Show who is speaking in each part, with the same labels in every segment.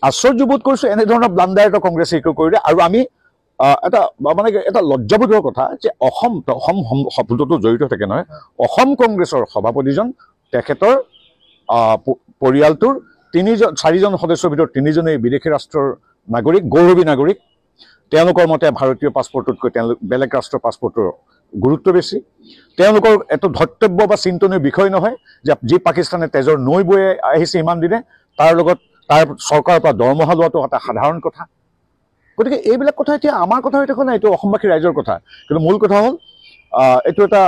Speaker 1: আশ্চৰ্যবোধ কৰিছোঁ এনেধৰণৰ ব্লাণ্ডাৰ এটা কংগ্ৰেছে কৰিলে। আৰু আমি এটা মানে এটা লজ্জাবোধৰ কথা যে অসম শব্দটো জড়িত থাকে নহয়, অসম কংগ্ৰেছৰ সভাপতিজন তেখেতৰ পৰিয়ালটোৰ 4জন সদস্যৰ ভিতৰত 3জনেই বিদেশী ৰাষ্ট্ৰৰ নাগৰিক, গৌৰৱী নাগৰিক। তেওঁলোকৰ মতে ভাৰতীয় পাছপৰ্টতকৈ তেওঁলোক বেলেগ ৰাষ্ট্ৰৰ পাছপৰ্টৰ গুৰুত্ব বেছি। তেওঁলোকৰ এইটো ধৰ্তব্য বা চিন্তনীয় বিষয় নহয় যে যি পাকিস্তানে তেজৰ নৈ বৈ আহিছে ইমান দিনে তাৰ লগত তাৰ চৰকাৰৰ পৰা দৰমহা লোৱাটো এটা সাধাৰণ কথা। গতিকে এইবিলাক কথা এতিয়া আমাৰ কথা হৈ থকা নাই, এইটো অসমবাসী ৰাইজৰ কথা। কিন্তু মূল কথা হ'ল এইটো এটা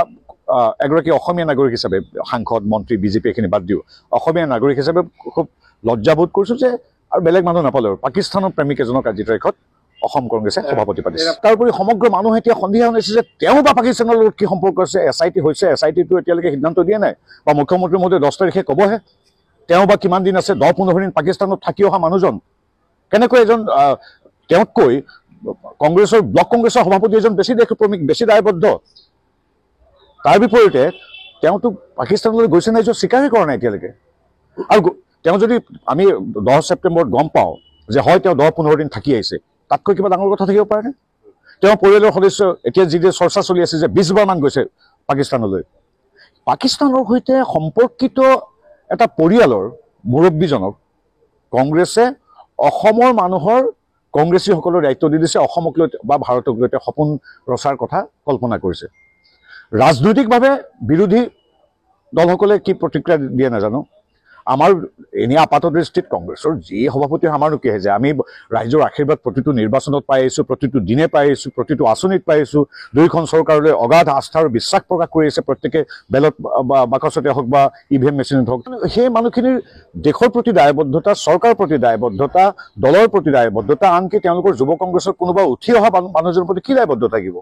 Speaker 1: এগৰাকী অসমীয়া নাগৰিক হিচাপে, সাংসদ মন্ত্ৰী বিজেপি এইখিনি বাদ দিওঁ, অসমীয়া নাগৰিক হিচাপে খুব লজ্জাবোধ কৰিছোঁ যে আৰু বেলেগ মানুহ নাপালেও পাকিস্তানৰ প্ৰেমিক এজনক আজি তাৰিখত অসম কংগ্ৰেছে সভাপতি পাতিছে। তাৰোপৰি সমগ্ৰ মানুহে এতিয়া সন্দেহ হৈছে যে তেওঁ বা পাকিস্তানৰ লগত কি সম্পৰ্ক আছে। SIT হৈছে, SITটো এতিয়ালৈকে সিদ্ধান্ত দিয়া নাই বা মুখ্যমন্ত্ৰী মহোদয় 10 তাৰিখে ক'বহে তেওঁ বা কিমান দিন আছে। 10-15 দিন পাকিস্তানত থাকি অহা মানুহজন কেনেকৈ এজন তেওঁতকৈ কংগ্ৰেছৰ ব্লক কংগ্ৰেছৰ সভাপতি এজন বেছি দেশপ্ৰেমিক, বেছি দায়বদ্ধ। তাৰ বিপৰীতে তেওঁতো পাকিস্তানলৈ গৈছে নাই যোৱা স্বীকাৰেই কৰা নাই এতিয়ালৈকে। আৰু তেওঁ যদি আমি 10 ছেপ্টেম্বৰত গম পাওঁ যে হয় তেওঁ 10-15 দিন থাকি আহিছে, তাতকৈ কিবা ডাঙৰ কথা থাকিব পাৰেনে? তেওঁ পৰিয়ালৰ সদস্য এতিয়া যি চৰ্চা চলি আছে যে 20 বাৰমান গৈছে পাকিস্তানলৈ। পাকিস্তানৰ সৈতে সম্পৰ্কিত এটা পৰিয়ালৰ মুৰব্বীজনক কংগ্ৰেছে অসমৰ মানুহৰ কংগ্ৰেছীসকলৰ দায়িত্ব দি দিছে, অসমক লৈ বা ভাৰতক লৈ সপোন ৰচাৰ কথা কল্পনা কৰিছে। ৰাজনৈতিকভাৱে বিৰোধী দলসকলে কি প্ৰতিক্ৰিয়া দিয়ে নাজানো। আমাৰ এনে আপাত দৃষ্টিত কংগ্ৰেছৰ যি সভাপতি আমাৰনো কি যে আমি ৰাইজৰ আশীৰ্বাদ প্ৰতিটো নিৰ্বাচনত পাই আহিছোঁ, প্ৰতিটো দিনে পাই আহিছোঁ, প্ৰতিটো আঁচনিত পাই আহিছোঁ। 2খন চৰকাৰলৈ অগাধ আস্থা আৰু বিশ্বাস প্ৰকাশ কৰি আহিছে প্ৰত্যেকে, বেলট বাকচতে হওক বা EVM মেচিনত হওক। সেই মানুহখিনিৰ দেশৰ প্ৰতি দায়বদ্ধতা, চৰকাৰৰ প্ৰতি দায়বদ্ধতা, দলৰ প্ৰতি দায়বদ্ধতা, আনকি তেওঁলোকৰ যুৱ কংগ্ৰেছৰ কোনোবা উঠি অহা মানুহজনৰ প্ৰতি কি দায়বদ্ধতা থাকিব?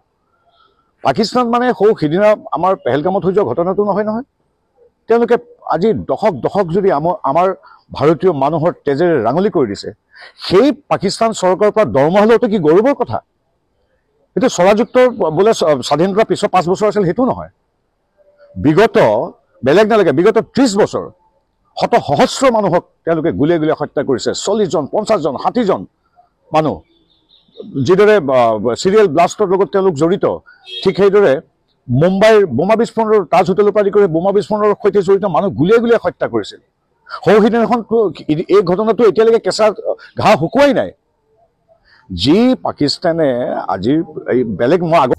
Speaker 1: পাকিস্তান মানে সিদিনা আমাৰ পেহেলগামত হৈ যোৱা ঘটনাটো নহয় নহয়। তেওঁলোকে আজি দশক যদি আমাৰ ভাৰতীয় মানুহৰ তেজেৰে ৰাঙলী কৰি দিছে, সেই পাকিস্তান চৰকাৰৰ পৰা দৰমহা লোৱাটো কি গৌৰৱৰ কথা? এইটো স্বৰাজযুক্তৰ বোলে স্বাধীনতাৰ পিছত 5 বছৰ আছিল সেইটো নহয়। বিগত বেলেগ নালাগে, বিগত 30 বছৰ সহস্ৰ মানুহক তেওঁলোকে গুলীয়াই গুলীয়াই হত্যা কৰিছে। 40 জন, 50 জন, 60 জন মানুহ যিদৰে চিৰিয়েল ব্লাষ্টৰ লগত তেওঁলোক জড়িত, ঠিক সেইদৰে মুম্বাইৰ বোমা বিস্ফোৰণৰ, তাজ হোটেলৰ পৰা আদি কৰি বোমা বিস্ফোৰণৰ সৈতে জড়িত মানুহ গুলীয়াই গুলীয়াই হত্যা কৰিছিল। সিদিনাখনতো এই ঘটনাটো এতিয়ালৈকে কেঁচা ঘাঁহ শুকুৱাই নাই। যি পাকিস্তানে আজিৰ এই বেলেগ মই আগত